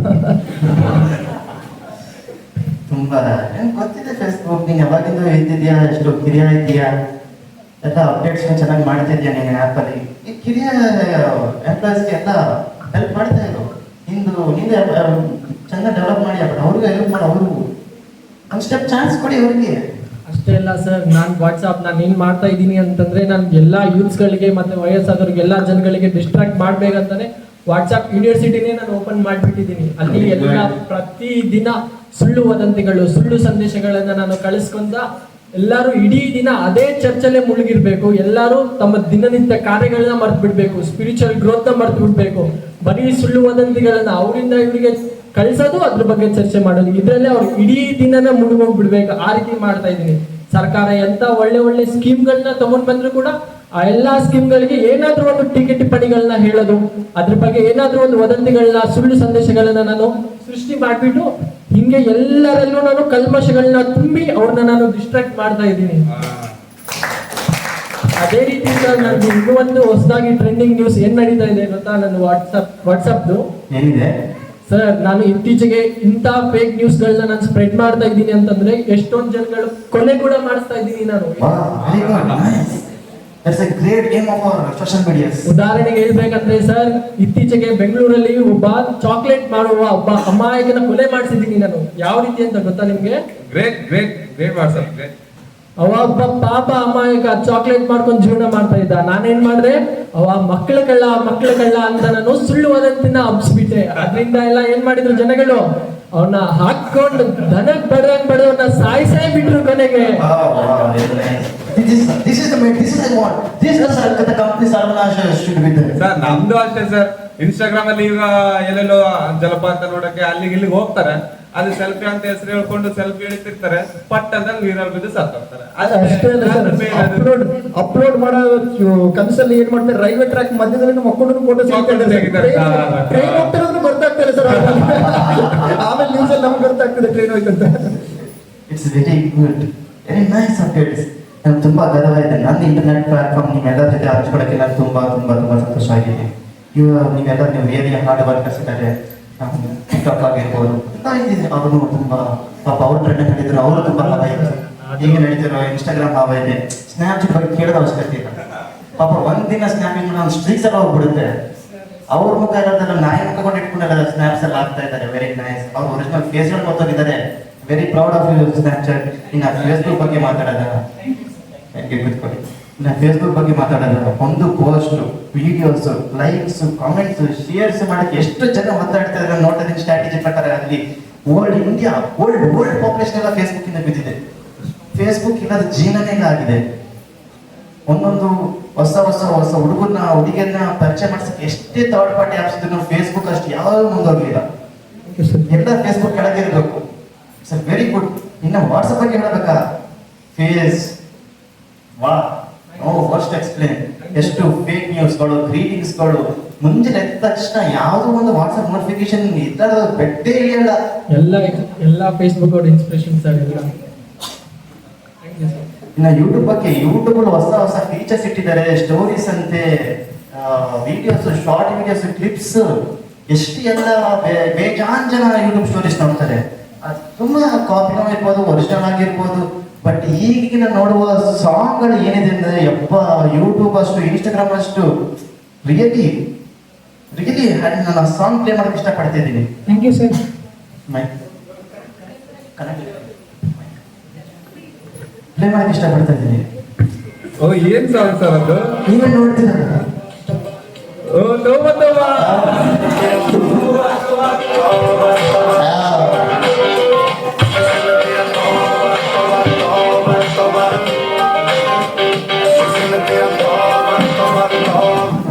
ತುಂಬಾ ಗೊತ್ತಿದೆ ಫೇಸ್ಬುಕ್, ನೀನ್ ಯಾವಾಗಿಂದ ಇದ್ದಿದ್ಯಾ, ಎಷ್ಟು ಕಿರಿಯ ಇದೆಯಾ, ಎಲ್ಲ ಅಪ್ಡೇಟ್ಸ್ ಚೆನ್ನಾಗಿ ಮಾಡ್ತಿದ್ಯಾ ನೀನು ಆ್ಯಪ್ ಅಲ್ಲಿ. ಈ ಕಿರಿಯ ಎಂಪ್ಲಾಯ್ಸ್ಗೆ ಎಲ್ಲ ಹೆಲ್ಪ್ ಮಾಡ್ತಾ ಇದ್ರು. ನಿಂದೆ ಚೆನ್ನಾಗಿ ಡೆವಲಪ್ ಮಾಡಿ, ಅವ್ರಿಗೆ ಹೆಲ್ಪ್ ಮಾಡಿ, ಅವರು ಒಂದು ಸ್ಟೆಪ್ ಚಾನ್ಸ್ ಕೊಡಿ ಅವ್ರಿಗೆ. ಅಷ್ಟೇ ಅಲ್ಲ ಸರ್, ನಾನು ವಾಟ್ಸಾಪ್ ನಾನು ಏನ್ ಮಾಡ್ತಾ ಇದ್ದೀನಿ ಅಂತಂದ್ರೆ, ನಾನು ಎಲ್ಲಾ ಯೂತ್ಸ್ಗಳಿಗೆ ಮತ್ತೆ ವಯಸ್ಸಾದವ್ರಿಗೆ ಎಲ್ಲಾ ಜನಗಳಿಗೆ ಡಿಸ್ಟ್ರಾಕ್ಟ್ ಮಾಡ್ಬೇಕಂತಾನೆ ವಾಟ್ಸಾಪ್ ಯೂನಿವರ್ಸಿಟಿನೇ ನಾನು ಓಪನ್ ಮಾಡಿಬಿಟ್ಟಿದ್ದೀನಿ. ಅಲ್ಲಿ ಎಲ್ಲ ಪ್ರತಿದಿನ ಸುಳ್ಳು ವದಂತಿಗಳು, ಸುಳ್ಳು ಸಂದೇಶಗಳನ್ನ ನಾನು ಕಳಿಸ್ಕೊಂಡ ಎಲ್ಲರೂ ಇಡೀ ದಿನ ಅದೇ ಚರ್ಚಲ್ಲೇ ಮುಳುಗಿರ್ಬೇಕು. ಎಲ್ಲರೂ ತಮ್ಮ ದಿನನಿತ್ಯ ಕಾರ್ಯಗಳನ್ನ ಮರ್ತು ಬಿಡ್ಬೇಕು, ಸ್ಪಿರಿಚುವಲ್ ಗ್ರೋತ್ ನ ಮರ್ತು ಬಿಡ್ಬೇಕು. ಬರೀ ಸುಳ್ಳು ವದಂತಿಗಳನ್ನ ಅವರಿಂದ ಇವರಿಗೆ ಕಳಿಸೋದು, ಅದ್ರ ಬಗ್ಗೆ ಚರ್ಚೆ ಮಾಡೋದು, ಇದ್ರಲ್ಲೇ ಅವ್ರು ಇಡೀ ದಿನನ ಮುಳುಗೋಗ್ಬಿಡ್ಬೇಕು. ಆ ರೀತಿ ಮಾಡ್ತಾ ಇದ್ದೀನಿ. ಸರ್ಕಾರ ಎಂತ ಒಳ್ಳೆ ಸ್ಕೀಮ್ಗಳನ್ನ ತಗೊಂಡ್ ಬಂದ್ರು ಕೂಡ ಆ ಎಲ್ಲಾ ಸ್ಕೀಮ್ಗಳಿಗೆ ಏನಾದ್ರೂ ಒಂದು ಟೀಕೆ ಟಿಪ್ಪಣಿಗಳನ್ನ ಹೇಳೋದು, ಅದ್ರ ಬಗ್ಗೆ ಏನಾದ್ರೂ ಒಂದು ವದಂತಿಗಳನ್ನ, ಸುಳ್ಳು ಸಂದೇಶಗಳನ್ನ ನಾನು ಸೃಷ್ಟಿ ಮಾಡ್ಬಿಟ್ಟು ಹಿಂಗೆ ಎಲ್ಲರಲ್ಲೂ ನಾನು ಕಲ್ಮಶಗಳನ್ನ ತುಂಬಿ ಅವ್ರನ್ನ ನಾನು ಡಿಸ್ಟ್ರಾಕ್ಟ್ ಮಾಡ್ತಾ ಇದ್ದೀನಿ. ಅದೇ ರೀತಿ ನನಗೆ ಇನ್ನೂ ಒಂದು ಹೊಸದಾಗಿ ಟ್ರೆಂಡಿಂಗ್ ನ್ಯೂಸ್ ಏನ್ ನಡೀತಾ ಇದೆ ಗೊತ್ತಾ? ನನ್ನ ವಾಟ್ಸಪ್ದು ಏನಿದೆ ಸರ್, ನಾನು ಇತ್ತೀಚೆಗೆ ಇಂಥ ಫೇಕ್ ನ್ಯೂಸ್ಗಳನ್ನ ನಾನು ಸ್ಪ್ರೆಡ್ ಮಾಡ್ತಾ ಇದ್ದೀನಿ ಅಂತಂದ್ರೆ ಎಷ್ಟೊಂದು ಜನಗಳು ಕೊಲೆ ಕೂಡ ಮಾಡಿಸ್ತಾ ಇದ್ದೀನಿ ನಾನು. ಉದಾಹರಣೆಗೆ ಹೇಳ್ಬೇಕಂದ್ರೆ ಸರ್, ಇತ್ತೀಚೆಗೆ ಬೆಂಗಳೂರಲ್ಲಿ ಒಬ್ಬ ಚಾಕ್ಲೇಟ್ ಮಾಡುವ ಒಬ್ಬ ಅಮಾಯಕನ ಕೊಲೆ ಮಾಡಿಸಿದ್ದೀನಿ ನಾನು. ಯಾವ ರೀತಿ ಅಂತ ಗೊತ್ತಾ ನಿಮ್ಗೆ? ಅವ ಒಬ್ಬ ಪಾಪ ಅಮಾಯಕ ಚಾಕ್ಲೇಟ್ ಮಾಡ್ಕೊಂಡು ಜೀವನ ಮಾಡ್ತಾ ಇದ್ದ. ನಾನೇನ್ ಮಾಡಿದೆ, ಅವ ಮಕ್ಕಳ ಕಳ್ಳ ಅಂತ ನಾನು ಸುಳ್ಳು ವದಂತಿನ ಹಬ್ಸ್ಬಿಟ್ಟೆ. ಅದ್ರಿಂದ ಎಲ್ಲ ಏನ್ ಮಾಡಿದ್ರು ಜನಗಳು, ಅವನ್ನ ಹಾಕೊಂಡು ದನಕ್ ಬಡವನ್ನ ಸಾಯಿಸೇ ಬಿಟ್ರು ಕೊನೆಗೆ. ಸರ್ ನಮ್ದು ಅಷ್ಟೇ ಸರ್, ಇನ್ಸ್ಟಾಗ್ರಾಮ್ ಅಲ್ಲಿ ಈಗ ಎಲ್ಲೆಲ್ಲೋ ಜಲಪಾತ ನೋಡಕ್ಕೆ ಅಲ್ಲಿಗೆ ಇಲ್ಲಿಗೆ ಹೋಗ್ತಾರೆ, ಅದು ಸೆಲ್ಫಿ ಅಂತ ಹೆಸರು ಹೇಳ್ಕೊಂಡು ಸೆಲ್ಫಿ ಹಿಡಿತಿರ್ತಾರೆ, ಪಟ್ ಅಂತ ನೀರಲ್ಲಿ ಬಿದ್ದು ಸತ್ತೋಗ್ತಾರೆ. ಅಪ್ಲೋಡ್ ಮಾಡೋ ಕನಸಲ್ಲಿ ಏನ್ ಮಾಡ್ತಾರೆ, ರೈಲ್ವೆ ಟ್ರ್ಯಾಕ್ ಮಧ್ಯದಲ್ಲಿ ಮಕ್ಕಳು ಫೋಟೋ ಟ್ರೈನ್ ಹೋಗ್ತಿರೋದು ಗೊತ್ತಾಗ್ತಾರೆ ಸರ್. ಆಮೇಲೆ ನ್ಯೂಸ್ ಅಲ್ಲಿ ನಮ್ಗೆ ಗೊತ್ತಾಗ್ತದೆ ಟ್ರೈನ್ ಹೋಯ್ತಂತ. It's very good, very nice updates. ನಂಗೆ ತುಂಬಾ ಗರ್ವ ಇದೆ. ನನ್ನ ಇಂಟರ್ನೆಟ್ ಪ್ಲಾಟ್ಫಾರ್ಮ್ ನಿಮ್ಮೆಲ್ಲರ ಜೊತೆ ಹಂಚ್ಕೊಳ್ಳೋಕೆ ನಾನು ತುಂಬಾ ತುಂಬಾ ತುಂಬಾ ಸಂತೋಷ ಆಗಿದೆ. ನೀವೆಲ್ಲ ನೀವು ರಿಯಲಿ ಹಾರ್ಡ್ ವರ್ಕರ್ಸ್ ಇದ್ದಾರೆ. ಟಿಕ್ಟಾಕ್ ಆಗಿರ್ಬೋದು ಅವರು ತುಂಬಾ ಪಾಪ ಅವ್ರ ಟ್ರೆಂಡ್ ನಡೀತಾರೆ, ಅವರು ತುಂಬಾ ಲಾಭ ಇತ್ತು. ಈಗ ನಡೀತಿರೋ ಇನ್ಸ್ಟಾಗ್ರಾಮ್ ಹಾವ ಇದೆ, ಸ್ನ್ಯಾಪ್ಚಾಟ್ ಬಗ್ಗೆ ಕೇಳೋದು ಅವಶ್ಯಕತೆ ಇಲ್ಲ. ಪಾಪ ಒಂದಿನ ಸ್ನ್ಯಾಪಿಂಗ್ ಒಂದು ಸ್ಟ್ರೀಕ್ಸ್ ಎಲ್ಲ ಹೋಗ್ಬಿಡುತ್ತೆ. ಅವ್ರ ಮುಖ ಇರೋದೆಲ್ಲ ನಾಯಿ ಮುಖ ಕೊಂಡು ಇಟ್ಕೊಂಡೆಲ್ಲ ಸ್ನ್ಯಾಪ್ಸ್ ಎಲ್ಲ ಆಗ್ತಾ ಇದ್ದಾರೆ. Very nice. ಅವ್ರ ಒರಿಜಿನಲ್ ಫೇಸ್ಗಳು ಗೊತ್ತಿದ್ದಾರೆ. Very proud of you Snapchat. ಇನ್ನು ಫೇಸ್ಬುಕ್ ಬಗ್ಗೆ ಮಾತಾಡೋದ, ಕೂತ್ಕೊಳ್ಳಿ. ಇನ್ನು ಫೇಸ್ಬುಕ್ ಬಗ್ಗೆ ಮಾತಾಡೋದ, ಒಂದು post, videos, likes, comments, shares ಮಾಡಕ್ಕೆ ಎಷ್ಟು ಜನ ಮಾತಾಡ್ತಾ ಇದ್ದಾರೆ ನೋಟದ ಸ್ಟ್ರಾಟಜಿ ಪ್ರಕಾರ. ಅಲ್ಲಿ ವರ್ಲ್ಡ್ ಇಂಡಿಯಾ ವರ್ಲ್ಡ್ ಪಾಪ್ಯುಲೇಷನ್ ಎಲ್ಲ ಫೇಸ್ಬುಕ್ ಇಂದ ಬಿದ್ದಿದೆ. ಫೇಸ್ಬುಕ್ ಇಲ್ಲದ ಜೀವನನೇ ಆಗಿದೆ. ಒಂದೊಂದು ಹೊಸ ಹುಡುಗಿಯನ್ನ ಪರಿಚಯ ಮಾಡಿಸಕ್ಕೆ ಎಷ್ಟೇ ಥರ್ಡ್ ಪಾರ್ಟಿ ಆಪ್ಸ್ ಇದ್ರು ಫೇಸ್ಬುಕ್ ಅಷ್ಟು ಯಾವ್ದು ಮುಂದೋಗ್ಲಿಲ್ಲ. ಎಲ್ಲ ಫೇಸ್ಬುಕ್ ಕೆಳಗೆ ಇರಬೇಕು. Sir very good. ಇನ್ನು ವಾಟ್ಸಪ್ ಬಗ್ಗೆ ಹೇಳಬೇಕಾ? Face first explain. ಎಷ್ಟು ಫೇಕ್ ನ್ಯೂಸ್ಗಳು, ಗ್ರೀಟಿಂಗ್ಸ್ಗಳು, ಮುಂಜಾನೆ ಎದ್ದ ತಕ್ಷಣ ಯಾವುದೋ ಒಂದು ವಾಟ್ಸಪ್ ನೋಟಿಫಿಕೇಶನ್ ಇತರ ಬೆಟ್ಟೇ ಇಲ್ಲ. ಎಲ್ಲ ಫೇಸ್ಬುಕ್ ಅವ್ರ ಇನ್ಸ್ಪಿರೇಷನ್ಸ್ ಆಗಿಲ್ಲ. ಇನ್ನು ಯೂಟ್ಯೂಬ್ ಬಗ್ಗೆ, ಯೂಟ್ಯೂಬ್ ಹೊಸ ಫೀಚರ್ಸ್ ಇಟ್ಟಿದ್ದಾರೆ. ಸ್ಟೋರೀಸ್ ಅಂತೆ, ವಿಡಿಯೋಸ್, ಶಾರ್ಟ್ ವಿಡಿಯೋಸ್, ಕ್ಲಿಪ್ಸ್, ಎಷ್ಟು ಎಲ್ಲ ಬೇಜಾನ್ ಜನ ಯೂಟ್ಯೂಬ್ ಸ್ಟೋರೀಸ್ ನೋಡ್ತಾರೆ. ಅದು ತುಂಬಾ ಕಾಪಿ ಇರ್ಬೋದು, ಒರಿಜಿನಲ್ ಆಗಿರ್ಬೋದು. ಬಟ್ ಈಗಿನ ನೋಡುವ ಸಾಂಗ್ಗಳು ಏನಿದೆ ಅಂದ್ರೆ ಯಪ್ಪ, ಯೂಟ್ಯೂಬ್ ಅಷ್ಟು, ಇನ್ಸ್ಟಾಗ್ರಾಮ್ ಅಷ್ಟು ರಿಯಲಿ ನಾನು ಸಾಂಗ್ ಪ್ಲೇ ಮಾಡಕ್ಕೆ ಇಷ್ಟಪಡ್ತಿದ್ದೀನಿ. Thank you sir. ಪ್ಲೇ ಮಾಡಕ್ಕೆ ಇಷ್ಟಪಡ್ತಾ ಇದ್ದೀನಿ. ಓ ಏನ್ ಸಾಂಗ್ ಸರ್ ಅದು? ನೀವೇ ನೋಡ್ತೀರ? ಓ ನೋವಾ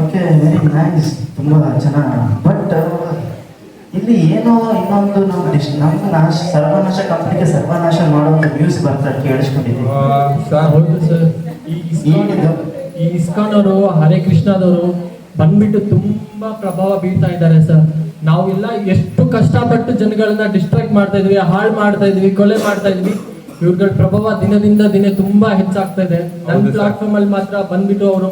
ಓಕೆ, ವೆರಿ ನೈಸ್. ತುಂಬಾ ಚೆನ್ನಾಗಿ. ಬಟ್ ಇಲ್ಲಿ ಏನೋ ಇನ್ನೊಂದು ನಮ್ಮ ಸರ್ವನಾಶ ಕಂಪ್ನಿಗೆ ಸರ್ವನಾಶ ಮಾಡುವಂತ ನ್ಯೂಸ್ ಬರ್ತಾರೆ, ಕೇಳಿಸ್ಕೊಂಡಿದ್ದೀವಿ. ಹೌದು ಸರ್. ಈ ಇಸ್ಕಾನ್ ಅವರು, ಹರೇ ಕೃಷ್ಣದವರು ಬಂದ್ಬಿಟ್ಟು ತುಂಬಾ ಪ್ರಭಾವ ಬೀಳ್ತಾ ಇದ್ದಾರೆ ಸರ್. ನಾವೆಲ್ಲ ಎಷ್ಟು ಕಷ್ಟಪಟ್ಟು ಜನಗಳನ್ನ ಡಿಸ್ಟ್ರಾಕ್ಟ್ ಮಾಡ್ತಾ ಇದ್ವಿ, ಹಾಳು ಮಾಡ್ತಾ ಇದ್ವಿ, ಕೊಲೆ ಮಾಡ್ತಾ ಇದ್ವಿ. ಇವ್ರಗಳ ಪ್ರಭಾವ ದಿನದಿಂದ ದಿನ ತುಂಬಾ ಹೆಚ್ಚಾಗ್ತಾ ಇದೆ. ನನ್ನ ಪ್ಲಾಟ್ಫಾರ್ಮ್ ಅಲ್ಲಿ ಮಾತ್ರ ಬಂದ್ಬಿಟ್ಟು ಅವರು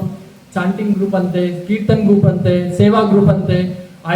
ಚಾಂಟಿಂಗ್ ಗ್ರೂಪ್ ಅಂತೆ, ಕೀರ್ತನ್ ಗ್ರೂಪ್ ಅಂತೆ, ಸೇವಾ ಗ್ರೂಪ್ ಅಂತೆ,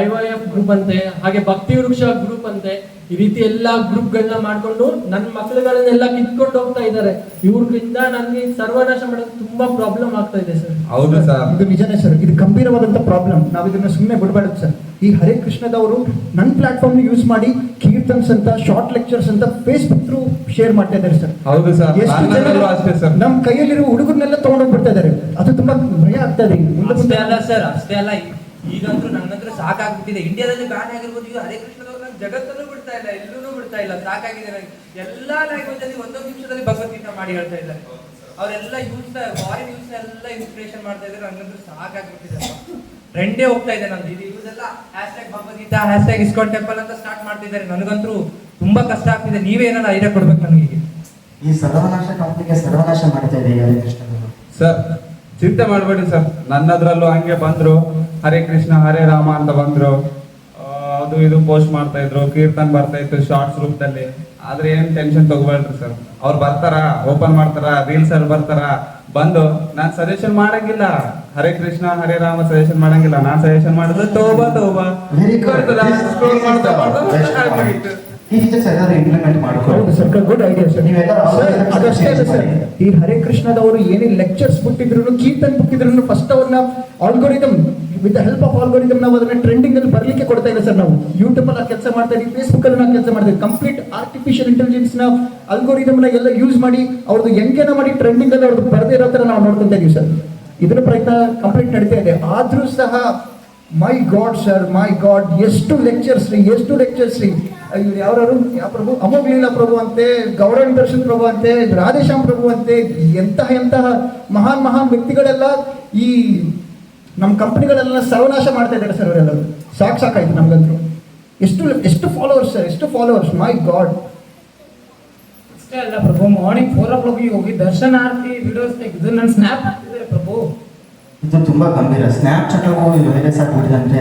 IYF ಗ್ರೂಪ್ ಅಂತೆ, ಹಾಗೆ ಭಕ್ತಿ ವೃಕ್ಷ ಗ್ರೂಪ್ ಅಂತೆ, ಈ ರೀತಿ ಎಲ್ಲಾ ಗ್ರೂಪ್ಗಳನ್ನ ಮಾಡ್ಕೊಂಡು ನನ್ನ ಮಕ್ಕಳುಗಳನ್ನೆಲ್ಲ ಕಿತ್ಕೊಂಡು ಹೋಗ್ತಾ ಇದ್ದಾರೆ. ಇವ್ರಿಂದ ನನಗೆ ಸರ್ವನಾಶ ಮಾಡೋದು ತುಂಬಾ ಪ್ರಾಬ್ಲಮ್ ಆಗ್ತಾ ಇದೆ ಸರ್. ಹೌದು ಸರ್, ಇದು ನಿಜನೇ ಸರ್. ಇದು ಗಂಭೀರವಾದಂತ ಪ್ರಾಬ್ಲಮ್. ನಾವು ಇದನ್ನ ಸುಮ್ಮನೆ ಬಿಡಬಾರ್ದು ಸರ್. ಈ ಹರೇ ಕೃಷ್ಣದವರು ನನ್ನ ಪ್ಲಾಟ್ಫಾರ್ಮ್ ಯೂಸ್ ಮಾಡಿ ಕೀರ್ತನ್ಸ್ ಅಂತ, ಶಾರ್ಟ್ ಲೆಕ್ಚರ್ಸ್ ಅಂತ ಫೇಸ್ಬುಕ್ ಥ್ರೂ ಶೇರ್ ಮಾಡ್ತಾ ಇದ್ದಾರೆ ಸರ್. ಹೌದು ಸರ್. ಎಷ್ಟು ಜನ ಅಷ್ಟೇ ಸರ್, ನಮ್ಮ ಕೈಯಲ್ಲಿರುವ ಹುಡುಗರನ್ನೆಲ್ಲ ತಗೊಂಡೋಗ್ಬಿಡ್ತಾ ಇದ್ದಾರೆ. ಅದು ತುಂಬಾ ಭಯ ಆಗ್ತಾ ಇದೆ. ಅಷ್ಟೇ ಅಲ್ಲ ಸರ್, ಅಷ್ಟೇ ಅಲ್ಲ, ಈಗಂತೂ ನನ್ನಂತ್ರ ಸಾಕಾಗ್ಬಿಟ್ಟಿದೆ. ಇಂಡಿಯಾದಲ್ಲಿ ಬ್ಯಾನ್ ಆಗಿರ್ಬೋದು, ಈಗ ಹರೇ ಕೃಷ್ಣದವ್ರು ನಾನು ಜಗತ್ತಲ್ಲೂ ಬಿಡ್ತಾ ಇಲ್ಲ, ಎಲ್ಲೂ ಬಿಡ್ತಾ ಇಲ್ಲ. ಸಾಕಾಗಿದೆ ನನಗೆ. ಎಲ್ಲಾ ಲ್ಯಾಂಗ್ವೇಜ್ ಅಲ್ಲಿ ಒಂದೊಂದು ನಿಮಿಷದಲ್ಲಿ ಭಗವದ್ಗೀತಾ ಮಾಡಿ ಹೇಳ್ತಾ ಇದ್ದಾರೆ. ಅವರೆಲ್ಲ ಫಾರಿನ್ ಯೂಸ್ ಎಲ್ಲ ಇನ್ಸ್ಪಿರೇಷನ್ ಮಾಡ್ತಾ ಇದ್ದಾರೆ. ನನ್ನಂತೂ ಸಾಕಾಗ್ಬಿಟ್ಟಿದೆ. ಟ್ರೆಂಡೇ ಹೋಗ್ತಾ ಇದೆ ನಂದು. ಇದು ಯೂಸೆಲ್ಲ hashtag Bhagavad Gita, hashtag ISKCON temple ಅಂತ ಸ್ಟಾರ್ಟ್ ಮಾಡ್ತಿದ್ದಾರೆ. ನನಗಂತೂ ತುಂಬಾ ಕಷ್ಟ ಆಗ್ತಿದೆ. ನೀವೇ ಏನಾದ್ರು ಐಡಿಯಾ ಕೊಡ್ಬೇಕು ನನಗೆ. ಈ ಸರ್ವನಾಶ ಕಂಪ್ನಿಗೆ ಸರ್ವನಾಶ ಮಾಡ್ತಾ ಇದೆ ಹರೇ ಕೃಷ್ಣದವರು. ಸರ್ ಚಿಂತೆ ಮಾಡಬೇಡಿ ಸರ್, ನನ್ನದ್ರಲ್ಲೂ ಹಂಗೆ ಬಂದ್ರು, ಹರೇ ಕೃಷ್ಣ ಹರೇ ರಾಮ ಅಂತ ಬಂದ್ರು, ಅದು ಇದು ಪೋಸ್ಟ್ ಮಾಡ್ತಾ ಇದ್ರು, ಕೀರ್ತನ್ ಬರ್ತಾ ಇತ್ತು ಶಾರ್ಟ್ಸ್ ರೂಪದಲ್ಲಿ. ಆದ್ರೆ ಏನ್ ಟೆನ್ಷನ್ ತಗೋಬೇಡ್ರಿ ಸರ್, ಅವ್ರು ಬರ್ತಾರ, ಓಪನ್ ಮಾಡ್ತಾರ, ರೀಲ್ಸ್ ಅಲ್ಲಿ ಬರ್ತಾರ, ಬಂದು ನಾನ್ ಸಜೆಷನ್ ಮಾಡಂಗಿಲ್ಲ, ಹರೇ ಕೃಷ್ಣ ಹರೇ ರಾಮ ಸಜೆಷನ್ ಮಾಡಂಗಿಲ್ಲ, ನಾನ್ ಸಜೆಷನ್ ಮಾಡಿದ್ರೆ ತಗೋಬಾ Very good. ಈ ರೀತಿ ಸರ್ಕಾರ ಇಂಪ್ಲಿಮೆಂಟ್ ಮಾಡ್ಕೊಳ್ಳಿ. ಹೌದು ಸರ್, ಗುಡ್ ಐಡಿಯಾ ಸರ್. ನೀವೆಲ್ಲ ಅದಷ್ಟೇ ಅಲ್ಲ ಸರ್, ಈ ಹರೇ ಕೃಷ್ಣದವರು ಏನೇ ಲೆಕ್ಚರ್ಸ್ ಬಿಟ್ಟಿದ್ರು, ಕೀರ್ತನ್ ಬಿಟ್ಟಿದ್ರು, ಫಸ್ಟ್ ಅವ್ರನ್ನ algorithm, with the help of algorithm ನಾವು ಅದನ್ನ ಟ್ರೆಂಡಿಂಗ್ ಅಲ್ಲಿ ಬರ್ಲಿಕ್ಕೆ ಕೊಡ್ತಾ ಇಲ್ಲ ಸರ್. ನಾವು ಯೂಟ್ಯೂಬ್ ಅಲ್ಲಿ ಕೆಲಸ ಮಾಡ್ತಾ ಇದೀವಿ, ಫೇಸ್ಬುಕ್ ಅಲ್ಲಿ ನಾವು ಕೆಲಸ ಮಾಡ್ತೀವಿ. ಕಂಪ್ಲೀಟ್ ಆರ್ಟಿಫಿಷಿಯಲ್ ಇಂಟೆಲಿಜೆನ್ಸ್ ನ ಆಲ್ಗೋರಿದಮ್ ನ ಎಲ್ಲ ಯೂಸ್ ಮಾಡಿ ಅವ್ರದ್ದು ಹೆಂಗೇನ ಮಾಡಿ ಟ್ರೆಂಡಿಂಗ್ ಅಲ್ಲಿ ಅವ್ರದ್ದು ಬರದೇ ಇರೋ ತರ ನಾವು ನೋಡ್ಕೊಂತ ಇದೀವಿ ಸರ್. ಇದರ ಪ್ರಯತ್ನ ಕಂಪ್ಲೀಟ್ ನಡೀತಾ ಇದೆ. ಆದ್ರೂ ಸಹ ಮೈ ಗಾಡ್ ಸರ್, ಮೈ ಗಾಡ್, ಎಷ್ಟು ಲೆಕ್ಚರ್ಸ್ ರೀ. ಇವ್ರು ಯಾವ ಪ್ರಭು, ಅಮೋಘ ಲೀಲಾ ಪ್ರಭು ಅಂತೆ, ಗೌರವ್ ದರ್ಶನ್ ಪ್ರಭು ಅಂತೆ, ರಾಧೇಶ್ಯಾಮ್ ಪ್ರಭು ಅಂತೆ, ಎಂತಹ ಮಹಾನ್ ವ್ಯಕ್ತಿಗಳೆಲ್ಲ ಈ ನಮ್ಮ ಕಂಪನಿಗಳೆಲ್ಲ ಸರ್ವನಾಶ ಮಾಡ್ತಾ ಇದ್ದಾರೆ ಸರ್. ಅವರೆಲ್ಲರೂ ಸಾಕಾಯ್ತು ನಮ್ಗಂತೂ. ಎಷ್ಟು ಫಾಲೋವರ್ಸ್ ಸರ್, ಎಷ್ಟು ಫಾಲೋವರ್ಸ್, ಮೈ ಗಾಡ್. ಅಷ್ಟೇ ಅಲ್ಲ ಪ್ರಭು, ಮಾರ್ನಿಂಗ್ 4 o'clock ಹೋಗಿ ದರ್ಶನಾರ್ಥಿ ವಿಡಿಯೋಸ್ ತೆಗೆದು ನನ್ನ ಸ್ನ್ಯಾಪ್ ಹಾಕ್ತಿದ್ದಾರೆ ಪ್ರಭು. ಇದು ತುಂಬಾ ಗಂಭೀರ. ಸ್ನ್ಯಾಪ್ಚಾಟ್ ವೈರಸ್ ಆಗ್ಬಿಟ್ಟಿದಂತೆ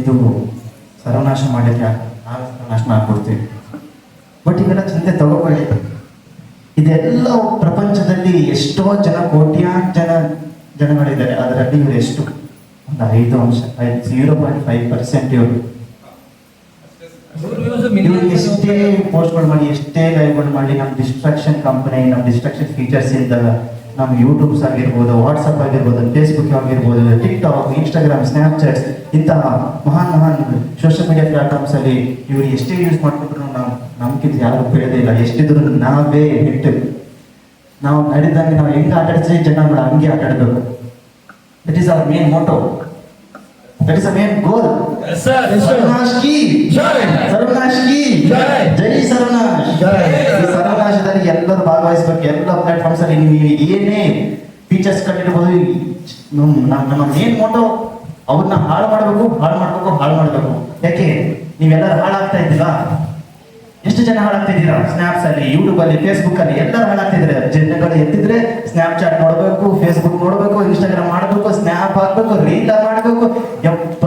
ಇದು ಸರ್ವನಾಶ ಮಾಡಿದ್ರೆ ನಾವು ಸರ್ವನಾಶ ಮಾಡ್ಕೊಡ್ತೀವಿ. ಬಟ್ ಇವೆಲ್ಲ ಚಿಂತೆ ತಗೋಬೇಡಿ. ಇದೆಲ್ಲ ಪ್ರಪಂಚದಲ್ಲಿ ಎಷ್ಟೋ ಜನ, ಕೋಟ್ಯಾಂತರ ಜನಗಳಿದ್ದಾರೆ. ಅದರಲ್ಲಿ ಇವರು ಎಷ್ಟು, ಒಂದು 0.5% ಇವರು ಎಷ್ಟೇ ಪೋಸ್ಟ್ಗಳು ಮಾಡಿ, ಎಷ್ಟೇ ಲೈವ್ಗಳು ಮಾಡಿ, ನಮ್ಮ ಡಿಸ್ಟ್ರಾಕ್ಷನ್ ಕಂಪನಿ, ನಮ್ಮ ಡಿಸ್ಟ್ರಾಕ್ಷನ್ ಫೀಚರ್ಸ್ ಇದ್ದಾಗ ನಮ್ಮ ಯೂಟ್ಯೂಬ್ಸ್ ಆಗಿರ್ಬೋದು, ವಾಟ್ಸಪ್ ಆಗಿರ್ಬೋದು, ಫೇಸ್ಬುಕ್ ಆಗಿರ್ಬೋದು, ಟಿಕ್ಟಾಕ್, ಇನ್ಸ್ಟಾಗ್ರಾಮ್, ಸ್ನ್ಯಾಪ್ಚಾಟ್ಸ್, ಇಂತಹ ಮಹಾನ್ ಸೋಷಿಯಲ್ ಮೀಡಿಯಾ ಪ್ಲಾಟ್ಫಾರ್ಮ್ಸ್ ಅಲ್ಲಿ ಇವರು ಎಷ್ಟೇ ಯೂಸ್ ಮಾಡ್ಕೊಂಡ್ರು ನಮ್ಗಿಂತ ಯಾರು ಬೆಳೆದೇ ಇಲ್ಲ. ಎಷ್ಟಿದ್ರು ನಾವೇ ಹಿಟ್ಟು. ನಾವು ನಡೆದಂಗೆ ನಾವು ಹೆಂಗೆ ಆಟಾಡಿಸಿ ಜನ ಹಂಗೆ ಆಟಾಡಬೇಕು. That is our main motto, that is a main goal. ಸರ್ವನಾಶ್ ಕಿ ಜೈ, ಜೈ ಸರ್ವನಾಶ್. ಈ ಸರ್ವನಾಶದಲ್ಲಿ ಎಲ್ಲರೂ ಭಾಗವಹಿಸಬೇಕು. ಎಲ್ಲ ಪ್ಲಾಟ್ಫಾರ್ಮ್ಸ್ ಅಲ್ಲಿ ನೀವು ಏನೇ ಫೀಚರ್ಸ್ ಕಂಡಿರ್ಬೋದು, ನಮ್ಮ ಮೇನ್ ಮೋಟೋ ಅವ್ರನ್ನ ಹಾಳು ಮಾಡಬೇಕು. ಯಾಕೆ ನೀವೆಲ್ಲರೂ ಹಾಳಾಗ್ತಾ ಇದ್ದೀರಾ? ಎಷ್ಟು ಜನ ಹಾಳಾಗ್ತಾ ಇದ್ದೀರಾ? ಸ್ನ್ಯಾಪ್ಸ್ ಅಲ್ಲಿ, ಯೂಟ್ಯೂಬ್ ಅಲ್ಲಿ, ಫೇಸ್ಬುಕ್ ಅಲ್ಲಿ ಎಲ್ಲರೂ ಹಾಳಾಗ್ತಾ ಇದ್ರೆ. ಜನಗಳು ಎತ್ತಿದ್ರೆ ಸ್ನ್ಯಾಪ್ಚಾಟ್ ನೋಡ್ಬೇಕು, ಫೇಸ್ಬುಕ್ ನೋಡ್ಬೇಕು, ಇನ್ಸ್ಟಾಗ್ರಾಮ್ ಮಾಡಬೇಕು, ಸ್ನ್ಯಾಪ್ ಹಾಕ್ಬೇಕು, ರೀಲ್ ಮಾಡಬೇಕು. ಯಪ್ಪ,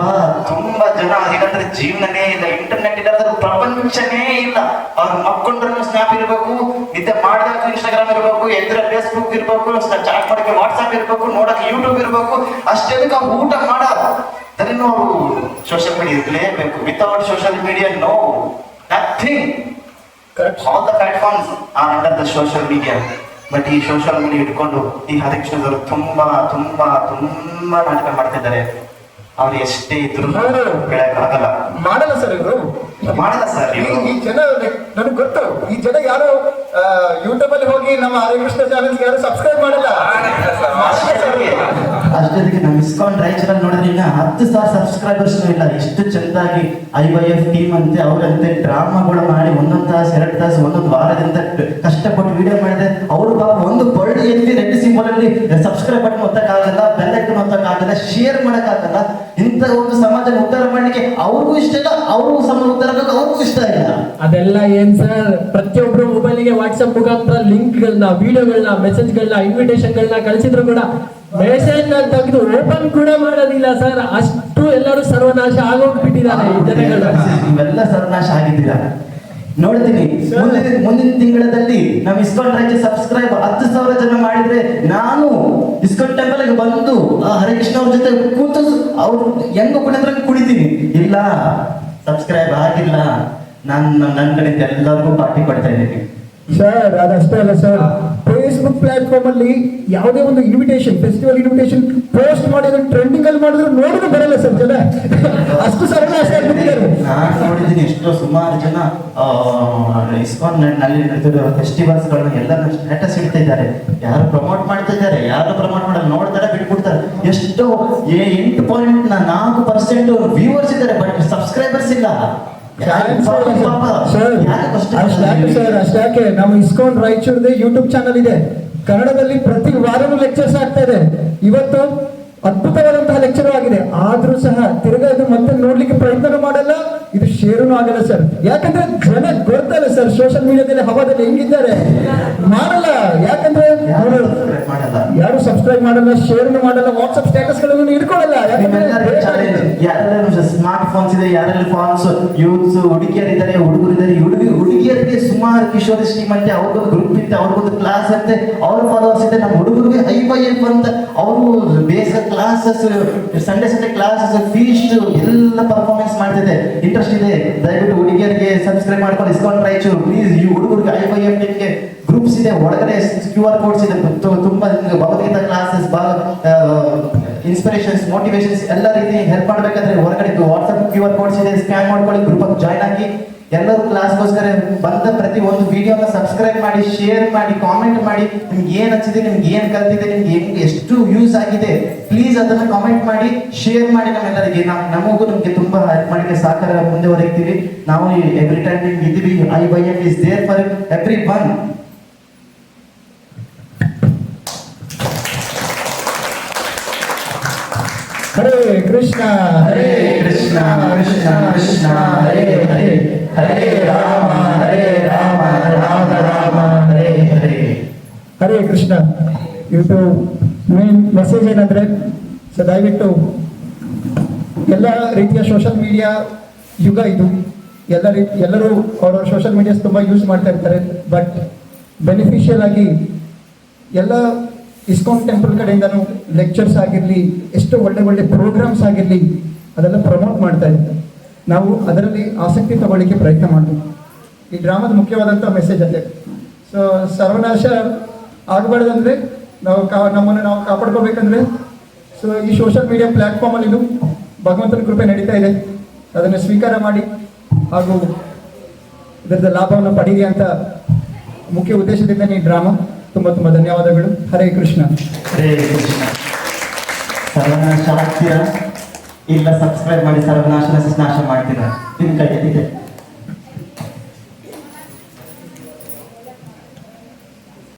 ತುಂಬಾ ಜನ ಇಲ್ಲಾಂದ್ರೆ ಜೀವನನೇ ಇಲ್ಲ, ಇಂಟರ್ನೆಟ್ ಇಲ್ಲಾಂದ್ರೆ ಪ್ರಪಂಚನೇ ಇಲ್ಲ. ಅವ್ರು ಮಕ್ಕೊಂಡ್ರೂ ಸ್ನ್ಯಾಪ್ ಇರಬೇಕು, ನಿದ್ದೆ ಮಾಡಿದಾಗ ಇನ್ಸ್ಟಾಗ್ರಾಮ್ ಇರಬೇಕು, ಎದ್ರೆ ಫೇಸ್ಬುಕ್ ಇರಬೇಕು, ಚಾಟ್ ಮಾಡಕ್ಕೆ ವಾಟ್ಸ್ಆಪ್ ಇರಬೇಕು, ನೋಡಕ್ಕೆ ಯೂಟ್ಯೂಬ್ ಇರಬೇಕು. ಅಷ್ಟೇದಕ್ಕೆ ಅವ್ರು ಊಟ ಮಾಡೋದು ಅದನ್ನು ಅವರು ಸೋಷಿಯಲ್ ಮೀಡಿಯಾ ಇರಲೇಬೇಕು. Without social media no nothing. Correct. All the platforms are under the social media. But ಈ ಸೋಷಿಯಲ್ ಮೀಡಿಯಾ ಇಟ್ಕೊಂಡು ಈ ಹರಿಕೃಷ್ಣದವರು ತುಂಬಾ ನಾಟಕ ಮಾಡ್ತಿದ್ದಾರೆ. ಅವ್ರು ಎಷ್ಟೇ ಇದ್ರು ಬೆಳಕಾಗಲ್ಲ. ಮಾಡಲ್ಲ ಸರ್ ಇವರು, ಮಾಡಲ್ಲ ಸರ್. ಈ ಜನ ನನಗೆ ಗೊತ್ತು, ಈ ಜನ ಯಾರು ಯೂಟ್ಯೂಬ್ ಅಲ್ಲಿ ಹೋಗಿ ನಮ್ಮ ಹರಿಕೃಷ್ಣ ಚಾನೆಲ್ ಯಾರು ಸಬ್ಸ್ಕ್ರೈಬ್ ಮಾಡಲ್ಲ. ಅಷ್ಟೊತ್ತಿಗೆ ನಮ್ಮ ಇಸ್ಕಾನ್ ರಾಯಚೂರಲ್ಲಿ ನೋಡಿದ್ರೆ ಈಗ 10,000 ಸಬ್ಸ್ಕ್ರೈಬರ್ಸ್ ಇಲ್ಲ. ಎಷ್ಟು ಚೆಂದಾಗಿ IYF ಟೀಮ್ ಅಂತೆ ಅವರಂತೆ ಡ್ರಾಮಾಗಳು ಮಾಡಿ ಒಂದೊಂದು ತಾಸು 2 ತಾಸು ಒಂದೊಂದು ವಾರದಿಂದ ಕಷ್ಟಪಟ್ಟು ವಿಡಿಯೋ ಮಾಡಿದ್ರೆ ಅವರು ಪಾಪ ಒಂದು ಬರ್ಡ್ ಎತ್ತಿ ರೆಡ್ ಸಿಂಬಲ್ ಅಲ್ಲಿ ಸಬ್ಸ್ಕ್ರೈಬ್ ಬಟನ್ ಒತ್ತಕ್ಕಾಗಲ್ಲ, ಬೆಲ್ ಐಕಾನ್ ಒತ್ತಕ್ಕಾಗಲ್ಲ, ಶೇರ್ ಮಾಡಕ್ಕಾಗಲ್ಲ. ಇಂಥ ಒಂದು ಸಮಾಜ ಉದ್ಧಾರ ಮಾಡ್ಲಿಕ್ಕೆ ಅವ್ರಿಗೂ ಇಷ್ಟ ಇಲ್ಲ, ಅವ್ರಿಗೂ ಸಮಾಜ ಉದ್ಧಾರ ಆಗಕ್ಕೆ ಅವ್ರಿಗೂ ಇಷ್ಟ ಇಲ್ಲ. ಅದೆಲ್ಲ ಏನ್ ಸರ್, ಪ್ರತಿಯೊಬ್ಬರು ಮೊಬೈಲಿಗೆ ವಾಟ್ಸ್ಆಪ್ ಮುಖಾಂತರ ಲಿಂಕ್ಗಳನ್ನ, ವಿಡಿಯೋಗಳನ್ನ, ಮೆಸೇಜ್ಗಳನ್ನ, ಇನ್ವಿಟೇಷನ್ಗಳನ್ನ ಕಳಿಸಿದ್ರು ಕೂಡ ಮೆಸೇಜ್ ತೆಗೆದು ಓಪನ್ ಕೂಡ ಮಾಡೋದಿಲ್ಲ ಸರ್. ಅಷ್ಟು ಎಲ್ಲರೂ ಸರ್ವನಾಶ ಆಗೋಗ್ಬಿಟ್ಟಿದ್ದಾರೆ ಈ ಜನಗಳು. ಇವೆಲ್ಲ ಸರ್ವನಾಶ ಆಗಿದ್ದೀರಾ ನೋಡ್ತೀನಿ. ಮುಂದಿನ ತಿಂಗಳಲ್ಲಿ ನಮ್ಮ ಇಸ್ಕಾನ್ ರಾಜ್ಯ ಸಬ್ಸ್ಕ್ರೈಬ್ 10,000 ಜನ ಮಾಡಿದ್ರೆ ನಾನು ಇಸ್ಕಾನ್ ಟೆಂಪಲ್ ಬಂದು ಹರಿಕೃಷ್ಣ ಅವ್ರ ಜೊತೆ ಕೂತು ಅವ್ರು ಹೆಂಗ ಕುಡಿದ್ರೆ ಕುಡಿತೀನಿ. ಇಲ್ಲ, ಸಬ್ಸ್ಕ್ರೈಬ್ ಆಗಿಲ್ಲ, ನನ್ನ ಕಡೆಯಿಂದ ಎಲ್ಲರಿಗೂ ಪಾರ್ಟಿ ಕೊಡ್ತಾ ಇದ್ದೀನಿ ಸರ್. ಅದಷ್ಟೇ ಅಲ್ಲ ಸರ್, ಫೇಸ್ಬುಕ್ ಪ್ಲಾಟ್ಫಾರ್ಮ್ ಅಲ್ಲಿ ಯಾವುದೇ ಒಂದು ಇನ್ವಿಟೇಷನ್, ಫೆಸ್ಟಿವಲ್ ಇನ್ವಿಟೇಷನ್ ಪೋಸ್ಟ್ ಮಾಡಿದ್ರೆ ಟ್ರೆಂಡಿಂಗ್ ಅಲ್ಲಿ ಮಾಡಿದ್ರೆ ನೋಡಿದ್ರೆ ಬರಲ್ಲ ಸರ್ ಜನ. ಅಷ್ಟು ಸರ್ವನಾಶ ಆಗ್ಬಿಟ್ಟಿದ್ದಾರೆ. ನಾನು ನೋಡಿದ್ದೀನಿ ಎಷ್ಟೋ ಸುಮಾರು ಜನ ಇಸ್ಕಾನ್ ನಲ್ಲಿ ನಡೆದಿರೋ ಫೆಸ್ಟಿವಲ್ಸ್ ಗಳನ್ನ ಎಲ್ಲ ಸ್ಟೇಟಸ್ ಇಡ್ತಾ ಇದ್ದಾರೆ. ಯಾರು ಪ್ರಮೋಟ್ ಮಾಡ್ತಾ ಇದ್ದಾರೆ, ಯಾರು ಪ್ರಮೋಟ್ ಮಾಡಲ್ಲ, ನೋಡ್ತಾರೆ ಬಿಟ್ಬಿಡ್ತಾರೆ. ಎಷ್ಟೋ 8.4% ವ್ಯೂವರ್ಸ್ ಇದ್ದಾರೆ, ಬಟ್ ಸಬ್ಸ್ಕ್ರೈಬರ್ಸ್ ಇಲ್ಲ. ಅಷ್ಟಾಕೆ ನಮ್ಮ ಇಸ್ಕಾನ್ ರಾಯಚೂರ್ದು ಯೂಟ್ಯೂಬ್ ಚಾನಲ್ ಇದೆ, ಕನ್ನಡದಲ್ಲಿ ಪ್ರತಿ ವಾರನೂ ಲೆಕ್ಚರ್ಸ್ ಆಗ್ತಾ ಇದೆ. ಇವತ್ತು ಅದ್ಭುತವಾದಂತಹ ಲೆಕ್ಚರ್ ಆಗಿದೆ. ಆದ್ರೂ ಸಹ ತಿರ್ಗಾ ಅದು ಮತ್ತೆ ನೋಡ್ಲಿಕ್ಕೆ ಪ್ರಯತ್ನ ಮಾಡಲ್ಲ, ಇದು ಶೇರುನು ಆಗಲ್ಲ ಸರ್. ಯಾಕಂದ್ರೆ ಜನ ಗೊತ್ತಲ್ಲ ಸರ್ ಸೋಷಿಯಲ್ ಮೀಡಿಯಾದಲ್ಲಿ ಹವಾದಲ್ಲಿ ಹೆಂಗಿದ್ದಾರೆ, ಮಾಡಲ್ಲ. ಯಾಕಂದ್ರೆ ಅವರು ಮಾಡಲ್ಲ. ಯಾರು ಸಬ್ಸ್ಕ್ರೈಬ್ ಮಾಡಲ್ಲ, ಶೇರ್ನು ಮಾಡಲ್ಲ, ವಾಟ್ಸ್ಆಪ್ ಸ್ಟೇಟಸ್ ಗಳನ್ನು ಇಟ್ಕೊಳ್ಳಲ್ಲ. ಯಾರೆಲ್ಲ ಸ್ಮಾರ್ಟ್ ಫೋನ್ಸ್ ಇದೆ, ಯಾರೆಲ್ಲ ಫೋನ್ಸ್ ಯೂತ್ಸ್ ಹುಡುಗಿಯರಿದ್ದಾರೆ, ಹುಡುಗರಿದ್ದಾರೆ. ಹುಡುಗಿಯರಿಗೆ ಸುಮಾರು ಕಿಶೋರಿ ಸ್ಟೀಮ್ ಅಂತೆ, ಅವ್ರಿಗೊಂದು ಗ್ರೂಪ್ ಇತ್ತು, ಅವ್ರಿಗೊಂದು ಕ್ಲಾಸ್ ಅಂತೆ, ಅವ್ರ ಫಾಲೋವರ್ಸ್ ಇದೆ. ನಮ್ಮ ಹುಡುಗರಿಗೆ IYF ಅಂತ ಅವರು basic classes, Sunday classes, feast ಎಲ್ಲ ಪರ್ಫಾರ್ಮೆನ್ಸ್ ಮಾಡ್ತಿದೆ. ಇಂಟ್ರೆಸ್ಟ್ ಇದೆ, ದಯವಿಟ್ಟು ಹುಡುಗಿಯರಿಗೆ ಸಬ್ಸ್ಕ್ರೈಬ್ ಮಾಡ್ಕೊಂಡು ಇಸ್ಕೊಂಡು ರಾಯಚೂರು ಪ್ಲೀಸ್. ಈ ಹುಡುಗರಿಗೆ IYF ನಿಮಗೆ ಗ್ರೂಪ್ಸ್ ಇದೆ, ಒಳಗಡೆ QR ಕೋಡ್ಸ್ ಇದೆ, ತುಂಬಾ ಭಗವದ್ಗೀತಾ ಕ್ಲಾಸಸ್, ಇನ್ಸ್ಪಿರೇಷನ್ಸ್, ಮೋಟಿವೇಶನ್ಸ್ ಎಲ್ಲ ರೀತಿ ಹೆಲ್ಪ್ ಮಾಡ್ಬೇಕಾದ್ರೆ ಹೊರಗಡೆ ವಾಟ್ಸ್ಆಪ್ QR ಕೋಡ್ಸ್ ಇದೆ, ಸ್ಕ್ಯಾನ್ ಮಾಡ್ಕೊಳ್ಳಿ, ಗ್ರೂಪ್ ಜಾಯ್ನ್ ಆಗಿ ಎಲ್ಲರೂ ಕ್ಲಾಸ್ಗೋಸ್ಕರ ಬಂದ ಪ್ರತಿ ಒಂದು ವಿಡಿಯೋನ ಸಬ್ಸ್ಕ್ರೈಬ್ ಮಾಡಿ, ಶೇರ್ ಮಾಡಿ, ಕಾಮೆಂಟ್ ಮಾಡಿ. ನಿಮ್ಗೆ ಏನ್ ಹಚ್ಚಿದೆ, ನಿಮ್ಗೆ ಏನ್ ಕಲ್ತಿದೆ, ನಿಮ್ಗೆ ಎಷ್ಟು ಯೂಸ್ ಆಗಿದೆ, ಪ್ಲೀಸ್ ಅದನ್ನ ಕಾಮೆಂಟ್ ಮಾಡಿ, ಶೇರ್ ಮಾಡಿ ನಮ್ಮೆಲ್ಲರಿಗೆ. ನಮಗೂ ನಿಮ್ಗೆ ತುಂಬಾ ಹೆಲ್ಪ್ ಮಾಡಿ ಸಾಕಾರ ಮುಂದೆ ಹೊರಗ್ತೀವಿ. ನಾವು ಎವ್ರಿ ಟೈಮ್ ನಿಮ್ಗೆ ಇದೀವಿ. IYF is there for everyone. Hare Krishna Hare Krishna Krishna Krishna Hare Hare, Hare Rama Rama Rama Hare Hare. Hare Krishna. ಇವತ್ತು ಮೇನ್ ಮೆಸೇಜ್ ಏನಂದ್ರೆ, ಸೊ ದಯವಿಟ್ಟು ಎಲ್ಲ ರೀತಿಯ ಸೋಷಿಯಲ್ ಮೀಡಿಯಾ ಯುಗ ಇದು. ಎಲ್ಲರೂ ಅವರ ಸೋಷಿಯಲ್ ಮೀಡಿಯಾಸ್ ತುಂಬ ಯೂಸ್ ಮಾಡ್ತಾ ಇರ್ತಾರೆ. ಬಟ್ ಬೆನಿಫಿಷಿಯಲ್ ಆಗಿ ಎಲ್ಲ ಇಸ್ಕಾನ್ ಟೆಂಪಲ್ ಕಡೆಯಿಂದನೂ ಲೆಕ್ಚರ್ಸ್ ಆಗಿರಲಿ, ಎಷ್ಟು ಒಳ್ಳೆ ಒಳ್ಳೆ ಪ್ರೋಗ್ರಾಮ್ಸ್ ಆಗಿರಲಿ, ಅದೆಲ್ಲ ಪ್ರಮೋಟ್ ಮಾಡ್ತಾ ಇದ್ದಾರೆ. ನಾವು ಅದರಲ್ಲಿ ಆಸಕ್ತಿ ತಗೊಳ್ಳಿಕ್ಕೆ ಪ್ರಯತ್ನ ಮಾಡಬೇಕು. ಈ ಡ್ರಾಮಾದ ಮುಖ್ಯವಾದಂಥ ಮೆಸೇಜ್ ಅದೇ. ಸೊ ಸರ್ವನಾಶ ಆಗಬಾರ್ದಂದ್ರೆ ನಮ್ಮನ್ನು ನಾವು ಕಾಪಾಡ್ಕೋಬೇಕಂದ್ರೆ, ಸೊ ಈ ಸೋಷಿಯಲ್ ಮೀಡಿಯಾ ಪ್ಲ್ಯಾಟ್ಫಾರ್ಮಲ್ಲಿ ಇದು ಭಗವಂತನ ಕೃಪೆ ನಡೀತಾ ಇದೆ, ಅದನ್ನು ಸ್ವೀಕಾರ ಮಾಡಿ ಹಾಗೂ ಇದರದ ಲಾಭವನ್ನು ಪಡೀರಿ ಅಂತ ಮುಖ್ಯ ಉದ್ದೇಶದಿಂದ ಈ ಡ್ರಾಮಾ. ತುಂಬ ತುಂಬ ಧನ್ಯವಾದಗಳು. ಹರೇ ಕೃಷ್ಣ. ಹರೇ ಕೃಷ್ಣ. ಸರ್ವನಾಶ ಆಗ್ತೀರಾ ಇಲ್ಲ ಸಬ್ಸ್ಕ್ರೈಬ್ ಮಾಡಿ ಸರ್ವನಾಶನ ನಾಶ ಮಾಡ್ತೀರಾ? ನಿಮ್ ಕೈ ಇದೆ.